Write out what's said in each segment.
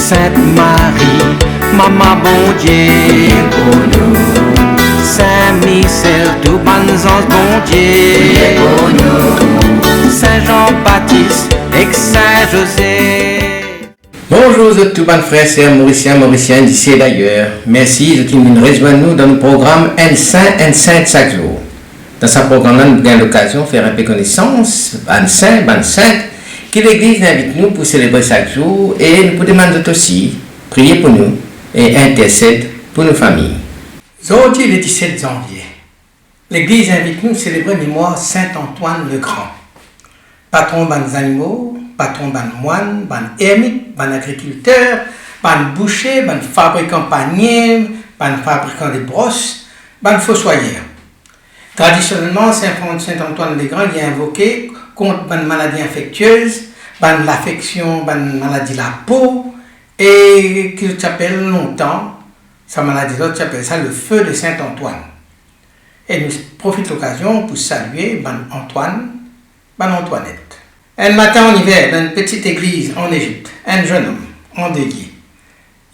Sainte Marie, Maman bon Dieu, pour nous. Saint Michel, tout bon ange bon Dieu, pour nous. Saint Jean-Baptiste et Saint José. Bonjour à tous mes frères et sœurs mauriciens d'ici et d'ailleurs. Merci de nous rejoindre nous dans le programme Un Saint chaque jour. Dans ce programme-là, nous avons l'occasion de faire un peu connaissance, un saint, que l'Église invite nous pour célébrer chaque jour et nous pouvons demander aussi, prier pour nous et intercéder pour nos familles. Aujourd'hui, le 17 janvier, l'Église invite nous à célébrer la mémoire Saint Antoine le Grand, patron des animaux, patron des moines, des ermites, des agriculteurs, des bouchers, des fabricants paniers, des fabricants de brosses, des fossoyeurs. Traditionnellement, Saint Antoine le Grand est invoqué contre les maladies infectieuses, l'affection, les maladies de la peau, et qu'il s'appelle longtemps, sa maladie l'autre s'appelle ça le feu de Saint Antoine. Et nous profitons de l'occasion pour saluer Antoine, Antoinette. Un matin en hiver, dans une petite église en Égypte, un jeune homme, endeuillé.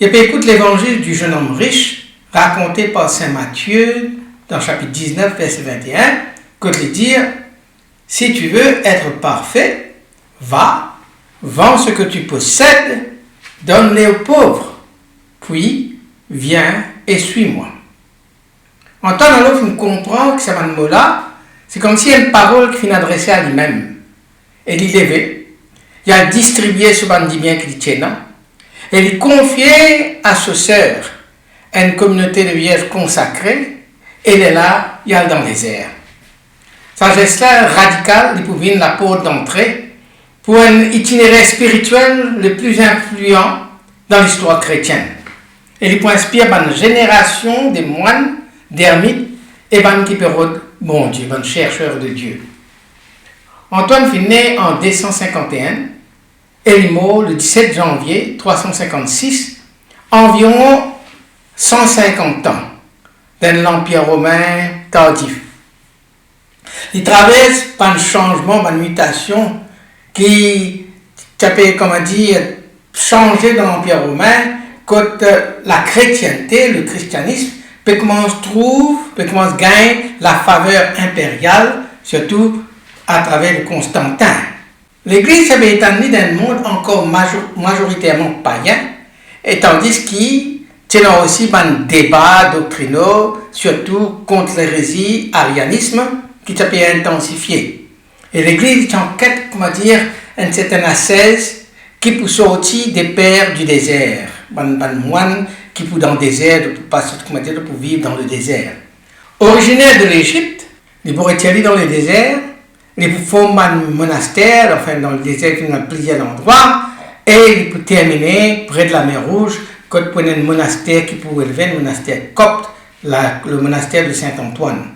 Il écoute l'évangile du jeune homme riche, raconté par Saint Matthieu, dans le chapitre 19, verset 21, que de dire, si tu veux être parfait, va, vends ce que tu possèdes, donne-les aux pauvres, puis viens et suis-moi. Antoine alors il comprend que ce mot-là, c'est comme si une parole qui finit adressée à lui-même. Et il levait, il a distribué ce bandit bien qu'il tient, et il confiait à sa sœur une communauté de vierges consacrées. Et est là, il y a dans les airs. Sa geste-là radicale, il pouvait la porte d'entrée pour un itinéraire spirituel le plus influent dans l'histoire chrétienne. Et il peut inspirer une génération de moines, d'ermites et qui pérodent bon Dieu, des chercheurs de Dieu. Antoine fut né en 251 et il meurt le 17 janvier 356, environ 150 ans. Dans l'Empire romain tardif. Il traverse par un changement, par une mutation qui peut, comment dire, changer dans l'Empire romain quand la chrétienté, le christianisme, peut commencer à gagner la faveur impériale, surtout à travers le Constantin. L'Église avait été amenée dans un monde encore majoritairement païen, et tandis qu'il y a aussi un débat doctrinal, surtout contre l'hérésie, arianisme, qui s'est intensifié. Et l'Église est en quête, une certaine ascèse qui peut sortir des pères du désert. Un moine qui peut dans le désert, pour vivre dans le désert. Originaire de l'Égypte, il pourrait aller dans le désert, il peut former un monastère, enfin dans le désert, il y a plusieurs endroits, et il peut terminer près de la mer Rouge, quand il y a un monastère qui peut élever, un monastère copte, le monastère de Saint-Antoine.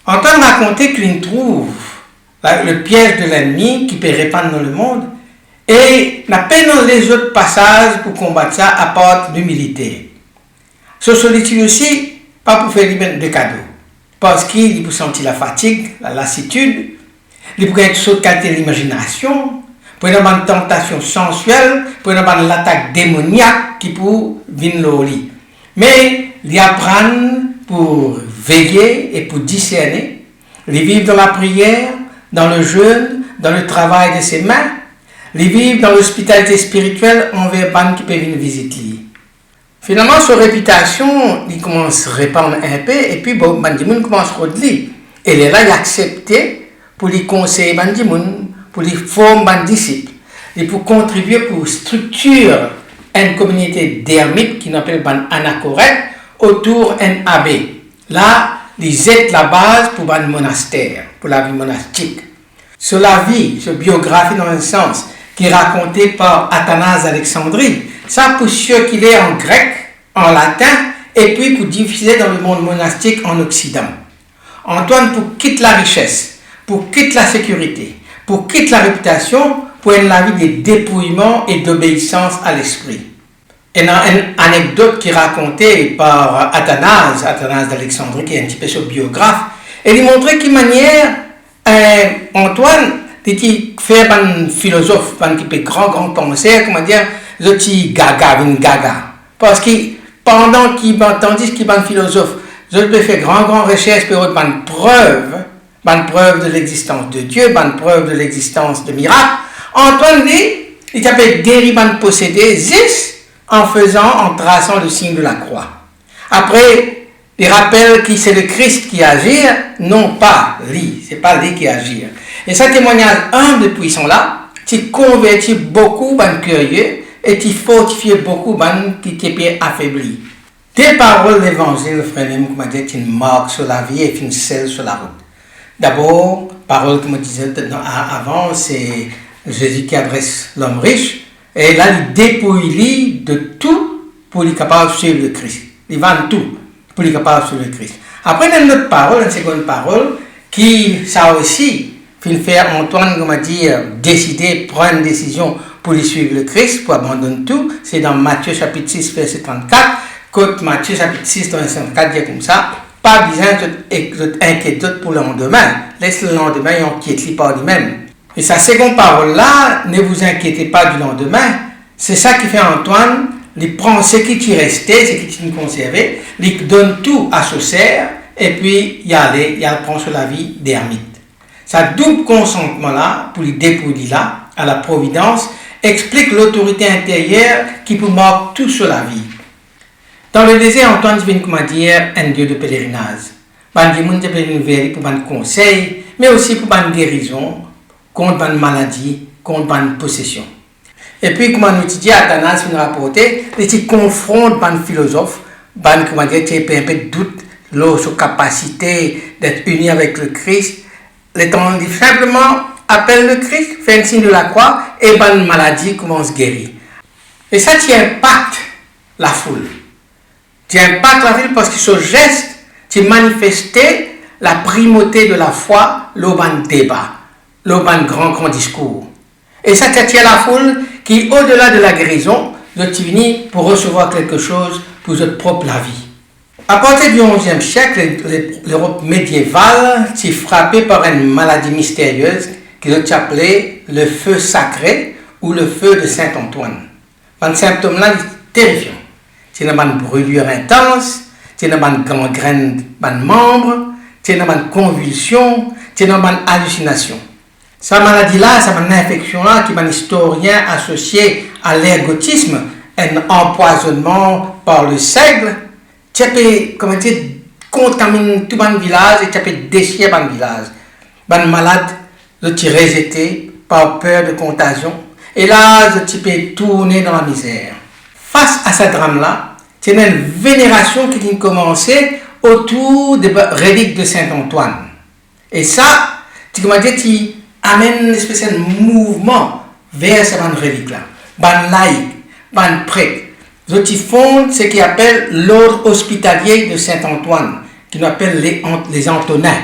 Antoine racontait qu'il trouve le piège de l'ennemi qui peut répandre dans le monde et n'a pas dans les autres passages pour combattre ça à part l'humilité. Ce solitude aussi, pas pour faire de cadeaux, parce qu'il peut sentir la fatigue, la lassitude, il peut être sous de l'imagination, pour avoir une tentation sensuelle, pour avoir l'attaque démoniaque qui peut venir au lit. Mais il apprend pour veiller et pour discerner, il vivre dans la prière, dans le jeûne, dans le travail de ses mains, il vivre dans l'hospitalité spirituelle envers les qui peuvent venir visiter. Finalement, sa réputation, il commence à répandre un peu, et puis bon, Bandimoun commence à redire. Et il est là, il a accepté pour lui conseiller Bandimoun, pour lui former des disciples, et pour contribuer pour structurer une communauté d'ermites qui s'appelle Anachorète autour d'un abbé. Là, ils aident la base pour un monastère, pour la vie monastique. Sur la vie, sur biographie dans un sens, qui est racontée par Athanase d'Alexandrie, ça pour ceux qu'il est en grec, en latin, et puis pour diffuser dans le monde monastique en Occident. Antoine pour quitter la richesse, pour quitter la sécurité, pour quitter la réputation, pour la vie de dépouillement et d'obéissance à l'esprit. Et dans une anecdote qui est racontée par Athanase d'Alexandrie, qui est un petit peu son biographe, elle lui montrait quelle manière Antoine était fait un philosophe, un petit peu grand penseur, comment dire, je dis gaga, une gaga. Parce que tandis qu'il y a un philosophe, je peux faire grand recherche pour une preuve de l'existence de Dieu, une preuve de l'existence de miracles. Antoine dit, il appelle guéri un possédé, juste en traçant le signe de la croix. Après, il rappelle que c'est le Christ qui agit, non pas lui, c'est pas lui qui agit. Et ce témoignage humble de puissant là, tu convertis beaucoup de curieux et tu fortifies beaucoup de qui t'es affaibli. Des paroles de l'évangile, frère, comme je disais, une marque sur la vie et une selle sur la route. D'abord, parole que je disais avant, c'est Jésus qui adresse l'homme riche, et là, il dépouille de tout pour être capable de suivre le Christ. Il vend tout pour être capable de suivre le Christ. Après, il y a une autre parole, une seconde parole, qui, ça aussi, fait faire Antoine, comme a dit, décider, prendre une décision pour lui suivre le Christ, pour abandonner tout. C'est dans Matthieu chapitre 6, verset 34. Quand Matthieu chapitre 6, verset 34 dit comme ça, pas besoin d'inquiéter pour le lendemain. Laisse le lendemain et inquiète-lui par lui-même. Et sa seconde parole-là, ne vous inquiétez pas du lendemain. C'est ça qui fait Antoine, il prend ce qui t'y restait, ce qui t'y conservait, il donne tout à ce cerf, et puis il prend sur la vie d'ermite. Sa double consentement-là, pour lui dépouiller là, à la providence, explique l'autorité intérieure qui peut marquer tout sur la vie. Dans le désert, Antoine vient, comment dire, un dieu de pèlerinage. Il y a une vérité pour un conseil, mais aussi pour une guérison, contre une maladie, contre une possession. Et puis, comme on dit, Athanas vient rapporter, il confronte un philosophe, comment dire, qui a un peu de doute, leur capacité d'être uni avec le Christ. L'étendard dit simplement, appelle le Christ, fait un signe de la croix, et une maladie commence à guérir. Et ça, tu impacte la foule. Tu impactes la foule parce que ce geste, tu manifestais la primauté de la foi, l'auban débat, l'auban grand discours. Et ça, tu as la foule qui, au-delà de la guérison, tu finis pour recevoir quelque chose pour votre propre la vie. À partir du XIe siècle, l'Europe médiévale s'est frappée par une maladie mystérieuse qui est appelée le feu sacré ou le feu de Saint-Antoine. Un symptôme-là est terrifiant. C'est une brûlure intense, c'est une gangrène de membres, c'est une convulsion, c'est une hallucination. Cette maladie-là, cette infection-là, qui est un historien associé à l'ergotisme, un empoisonnement par le seigle, tu peux, comment dire, contaminer tout le village et tu peux déchirer le village. Les malades, tu es rejeté par peur de contagion. Et là, tu peux tourner dans la misère. Face à ce drame-là, c'est une vénération qui a commencé autour des reliques de Saint-Antoine. Et ça, tu amène une espèce de mouvement vers ces reliques-là. Les laïcs, les prêtres. Ils fondent ce qu'ils appellent l'ordre hospitalier de Saint-Antoine, qu'ils appellent les Antonins.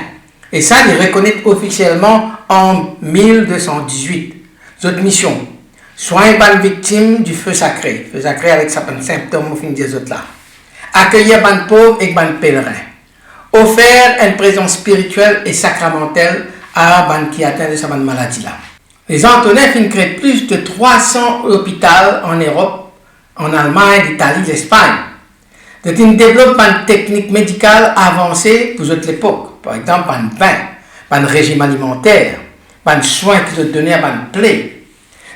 Et ça, ils reconnaissent officiellement en 1218. Notre mission, soigner les victimes du feu sacré avec certains symptômes au fin des autres là. Accueillir les pauvres et les pèlerins. Offrir une présence spirituelle et sacramentelle à les qui atteignent de cette maladie-là. Les Antonins créent plus de 300 hôpitaux en Europe, en Allemagne, l'Italie, l'Espagne. Donc, ils développent une technique médicale avancée pour l'époque. Par exemple, un bain, un régime alimentaire, un soin qu'ils ont donné à une plaie.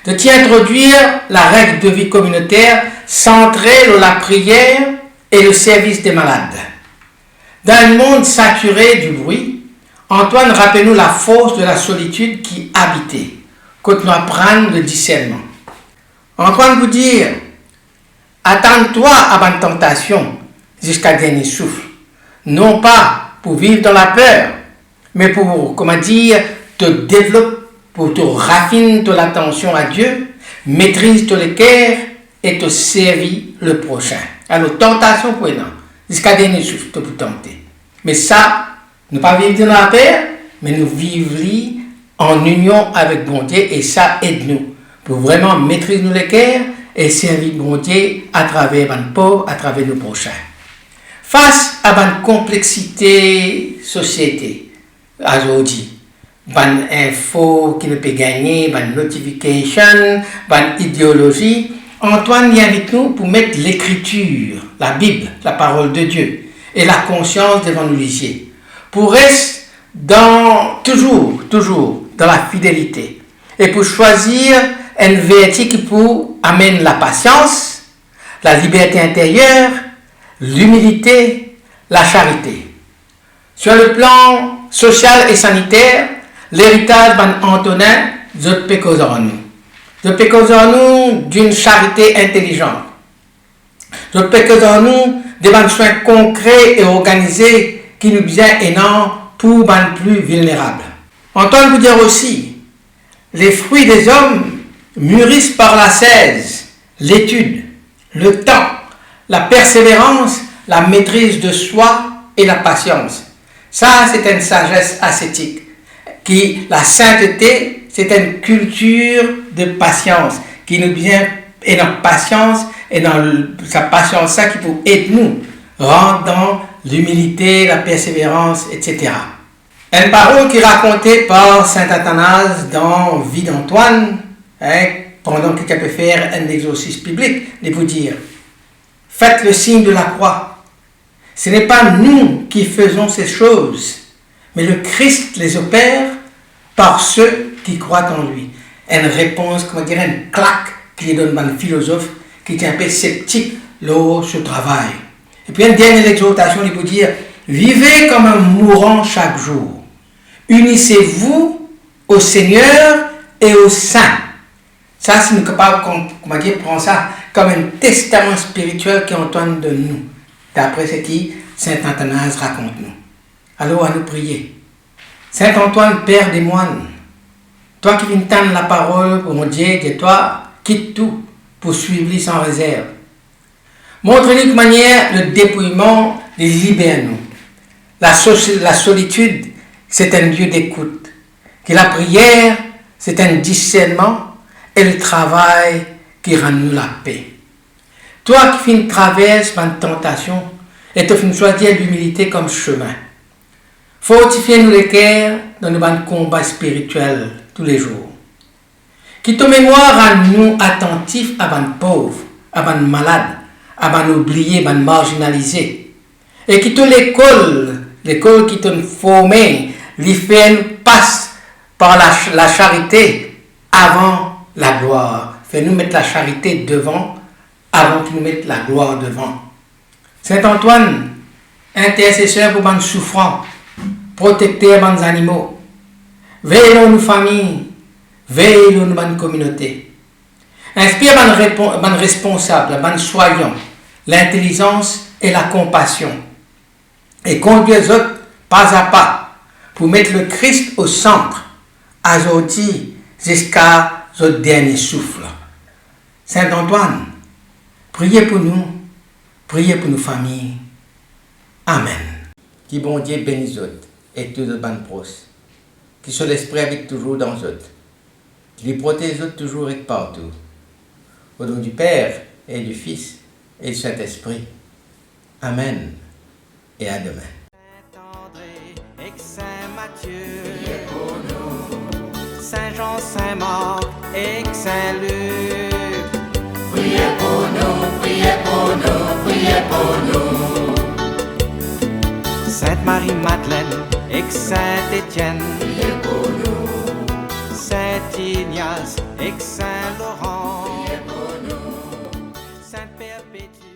Donc, ils introduire la règle de vie communautaire centrée sur la prière et le service des malades. Dans un monde saturé du bruit, Antoine rappelle-nous la force de la solitude qui habitait, quand nous apprenons le discernement. Antoine vous dit, attends-toi à une tentation jusqu'à dernier souffle. Non pas pour vivre dans la peur, mais pour, te développer, pour te raffiner ton attention à Dieu, maîtrise ton cœur et te servir le prochain. Alors, tentation pour non, jusqu'à dernier souffle, te pour tenter. Mais ça, ne pas vivre dans la peur, mais nous vivre en union avec bon Dieu, et ça aide-nous pour vraiment maîtriser nos cœurs et servir bon Dieu à travers nos pauvres, à travers nos prochains. Face à une complexité société, aujourd'hui, une info qui ne peut gagner, une notification, une idéologie, Antoine est avec nous pour mettre l'écriture, la Bible, la parole de Dieu, et la conscience devant nous lisier. Pour rester toujours dans la fidélité. Et pour choisir un vertu qui pour amène la patience, la liberté intérieure, l'humilité, la charité. Sur le plan social et sanitaire, l'héritage d'Antonin, je peux causer en nous. Je peux causer en nous d'une charité intelligente. Je peux causer en nous des soins concrets et organisés qui nous bien énormes pour les plus vulnérables. Antoine vous dire aussi, les fruits des hommes mûrissent par l'ascèse, l'étude, le temps, la persévérance, la maîtrise de soi et la patience. Ça, c'est une sagesse ascétique. La sainteté, c'est une culture de patience qui nous vient et dans patience et dans sa patience, ça qui peut aider nous, rendre dans l'humilité, la persévérance, etc. Une parole qui est racontée par saint Athanase dans Vie d'Antoine, pendant que quelqu'un peut faire un exorcisme public, il peut dire « Faites le signe de la croix. Ce n'est pas nous qui faisons ces choses, mais le Christ les opère par ceux qui croient en lui. » Une réponse, une claque qui donne un philosophe qui est un peu sceptique lors de ce travail. Et puis une dernière exhortation, il peut dire « Vivez comme un mourant chaque jour. Unissez-vous au Seigneur et au Saint. » Ça, c'est nous capables, prendre ça comme un testament spirituel qu'Antoine donne nous, d'après ce que saint Athanase raconte nous. Alors, à nous prier. Saint Antoine, Père des moines, toi qui viens tendre la parole pour mon Dieu, de toi, quitte tout pour suivre sans réserve. Montre-nous de manière le dépouillement, les libère-nous. La solitude, c'est un lieu d'écoute. Que la prière, c'est un discernement et le travail qui rend nous la paix. Toi qui fais une traverse par une tentation et tu fais choisir l'humilité comme chemin. Fortifie-nous les cœurs dans nos combats spirituels tous les jours. Qui ton mémoire rend nous attentifs à nos pauvres, à nos malades, à nos oubliés, à nos marginalisés. Et qui ton l'école qui t'a formé, lui fait passe par la charité avant la gloire. Fais-nous mettre la charité devant avant que nous mettions la gloire devant. Saint Antoine, intercesseur pour les souffrants, protecteur des animaux, veillez nos familles, veillez nos communautés. Inspire les responsables, les soignants, l'intelligence et la compassion. Et conduis les autres pas à pas pour mettre le Christ au centre, aujourd'hui jusqu'à notre dernier souffle. Saint Antoine, priez pour nous, priez pour nos familles. Amen. Qui bon Dieu bénisse autres et tous les bonnes proches. Qui soit l'esprit avec toujours dans autres. Qui les protège autres toujours et partout. Au nom du Père et du Fils et du Saint-Esprit. Amen. Et à demain. Saint-André et Saint Matthieu, priez pour nous. Saint Jean, Saint Marc et Saint Luc, priez pour nous, priez pour nous, priez pour nous. Sainte Marie-Madeleine et Saint Étienne, priez pour nous. Saint Ignace et Saint Laurent, priez pour nous. Sainte Perpétue.